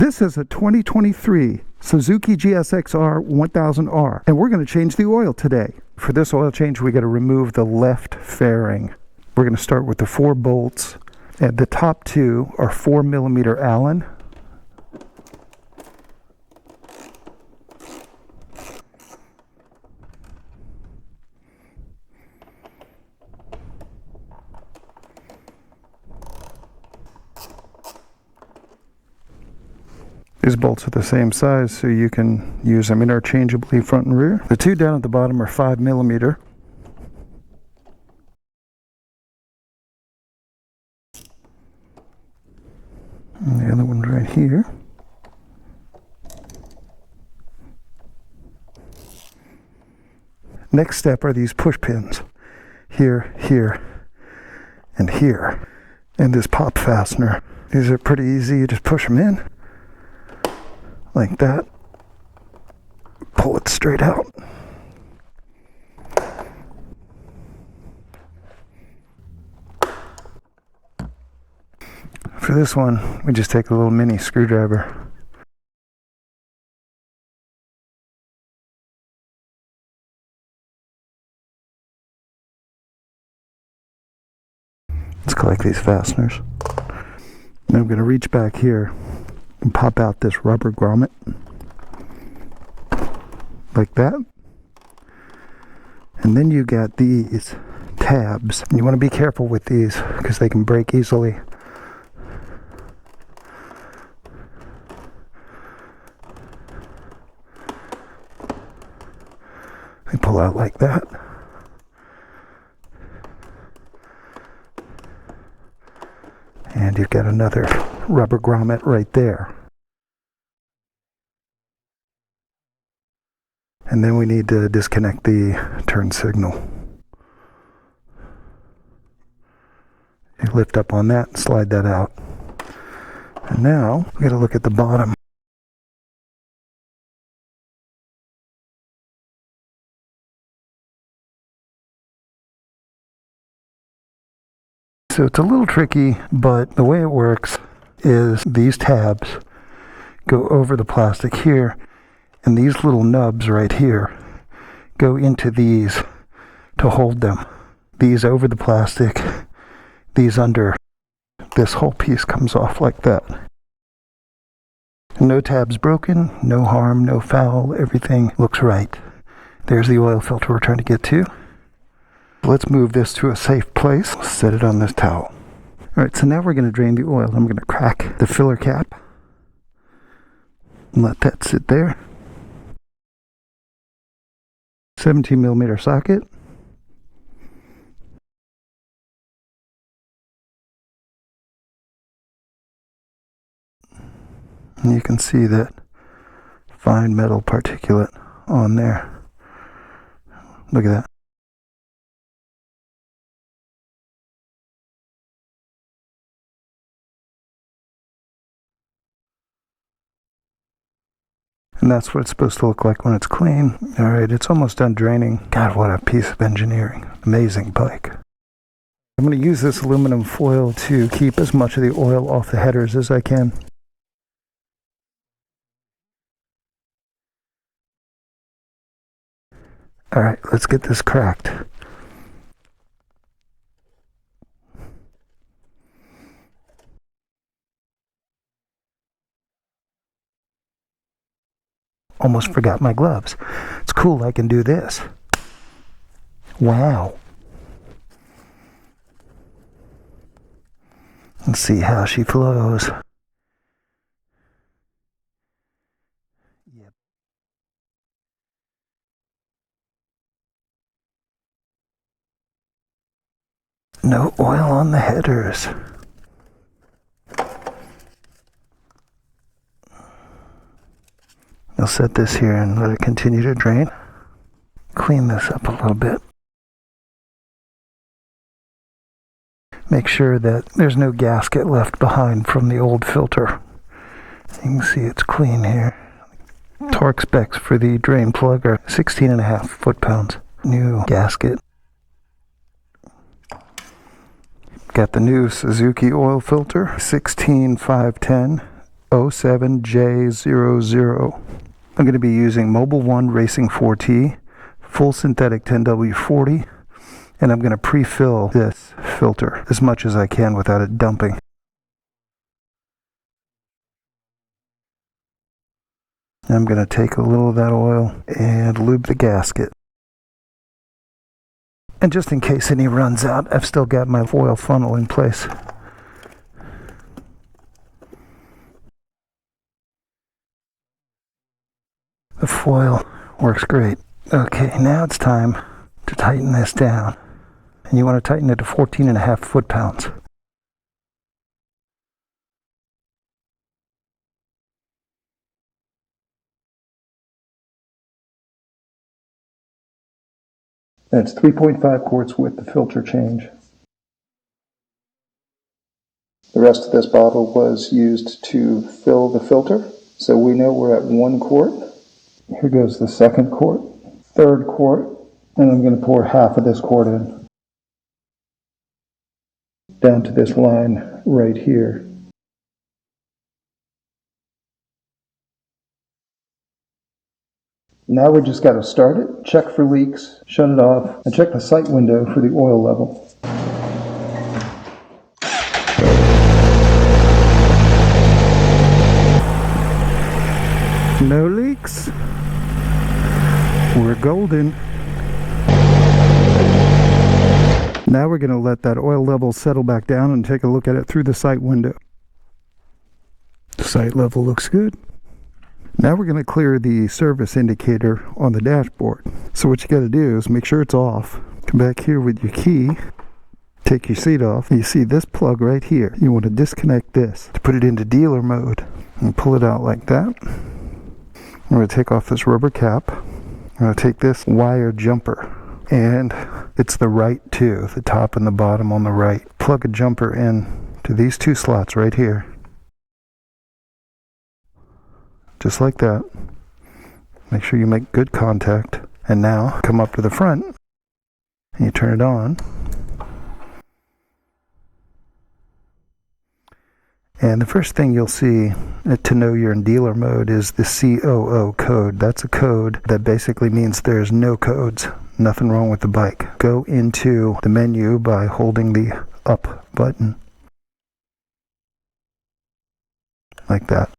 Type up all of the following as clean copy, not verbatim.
This is a 2023 Suzuki GSXR 1000R, and we're going to change the oil today. For this oil change, we got to remove the left fairing. We're going to start with the 4 bolts, and the top 2 are 4mm Allen. These bolts are the same size, so you can use them interchangeably front and rear. The 2 down at the bottom are 5mm. And the other one's right here. Next step are these push pins. Here, here, and here. And this pop fastener. These are pretty easy, you just push them in. Like that. Pull it straight out. For this one, we just take a little mini screwdriver. Let's collect these fasteners. Then I'm going to reach back here and pop out this rubber grommet like that. And then you got these tabs. You want to be careful with these because they can break easily. They pull out like that. And you've got another rubber grommet right there. And then we need to disconnect the turn signal. You lift up on that and slide that out. And now we got to look at the bottom. So it's a little tricky, but the way it works is these tabs go over the plastic here, and these little nubs right here go into these to hold them. These over the plastic, these under. This whole piece comes off like that. No tabs broken, no harm, no foul, everything looks right. There's the oil filter we're trying to get to. Let's move this to a safe place. Set it on this towel. Alright, so now we're going to drain the oil. I'm going to crack the filler cap and let that sit there. 17mm socket. And you can see that fine metal particulate on there. Look at that. And that's what it's supposed to look like when it's clean. Alright, it's almost done draining. God, what a piece of engineering. Amazing bike. I'm going to use this aluminum foil to keep as much of the oil off the headers as I can. Alright, let's get this cracked. Almost forgot my gloves. It's cool I can do this. Wow. Let's see how she flows. Yep. No oil on the headers. I'll set this here and let it continue to drain. Clean this up a little bit. Make sure that there's no gasket left behind from the old filter. You can see it's clean here. Torque specs for the drain plug are 16.5 foot-pounds. New gasket. Got the new Suzuki oil filter, 16510 07J00. I'm going to be using Mobile 1 Racing 4T, full synthetic 10W40, and I'm going to pre-fill this filter as much as I can without it dumping. I'm going to take a little of that oil and lube the gasket. And just in case any runs out, I've still got my oil funnel in place. The foil works great. Okay, now it's time to tighten this down. And you want to tighten it to 14.5 foot-pounds. That's 3.5 quarts with the filter change. The rest of this bottle was used to fill the filter, so we know we're at 1 quart. Here goes the second quart, third quart, and I'm going to pour half of this quart in, down to this line right here. Now we just got to start it, check for leaks, shut it off, and check the sight window for the oil level. No leaks. We're golden. Now we're going to let that oil level settle back down and take a look at it through the sight window. The sight level looks good. Now we're going to clear the service indicator on the dashboard. So what you got to do is make sure it's off. Come back here with your key. Take your seat off. You see this plug right here. You want to disconnect this to put it into dealer mode and pull it out like that. I'm going to take off this rubber cap. I'm going to take this wire jumper, and it's the right two, the top and the bottom on the right. Plug a jumper in to these two slots right here. Just like that. Make sure you make good contact. And now come up to the front and you turn it on. And the first thing you'll see to know you're in dealer mode is the COO code. That's a code that basically means there's no codes, nothing wrong with the bike. Go into the menu by holding the up button, like that.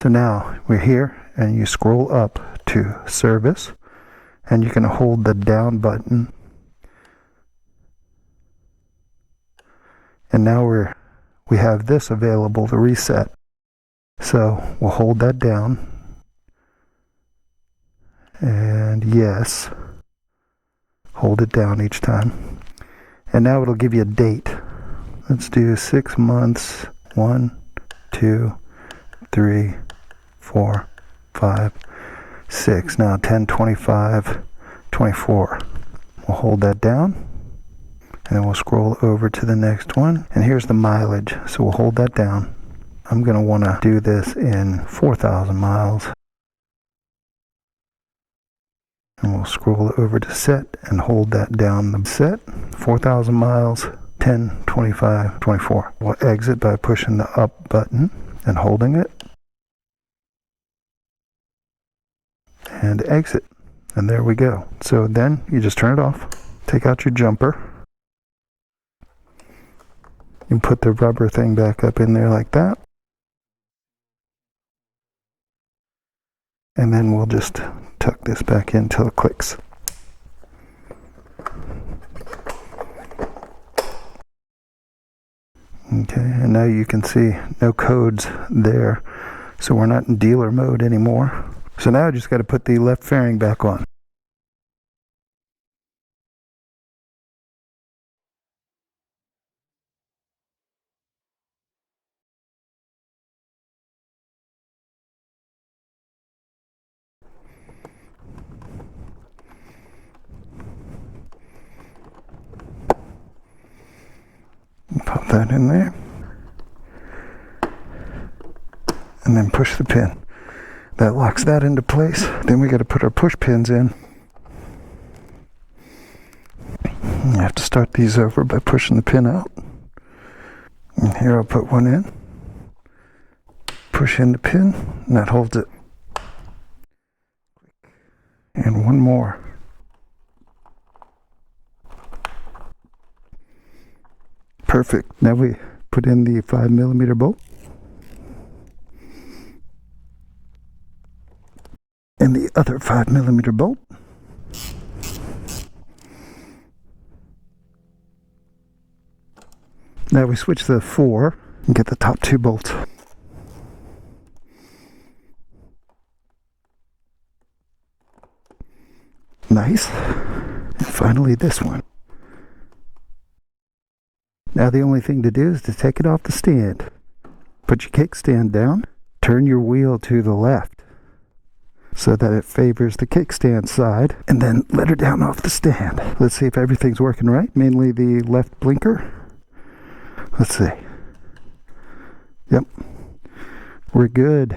So now we're here, and you scroll up to service, and you can hold the down button. And now we have this available to reset. So we'll hold that down. And yes, hold it down each time. And now it'll give you a date. Let's do 6 months. 1, 2, 3, 4, 5, 6. Now 10, 25, 24. We'll hold that down. And then we'll scroll over to the next one. And here's the mileage. So we'll hold that down. I'm going to want to do this in 4,000 miles. And we'll scroll over to set and hold that down. The set, 4,000 miles, 10, 25, 24. We'll exit by pushing the up button and holding it. And exit. And there we go. So then you just turn it off. Take out your jumper. You put the rubber thing back up in there like that. And then we'll just tuck this back in until it clicks. Okay, and now you can see no codes there. So we're not in dealer mode anymore. So now I just got to put the left fairing back on. Pop that in there. And then push the pin. That locks that into place. Then we got to put our push pins in. You have to start these over by pushing the pin out. And here I'll put one in. push in the pin, and that holds it. And one more. Perfect. Now we put in the 5mm bolt. And the other 5mm bolt. Now we switch to the 4 and get the top 2 bolts. Nice. And finally this one. Now the only thing to do is to take it off the stand. Put your kickstand down, turn your wheel to the left so that it favors the kickstand side, and then let her down off the stand. Let's see if everything's working right, mainly the left blinker. Let's see. Yep, we're good.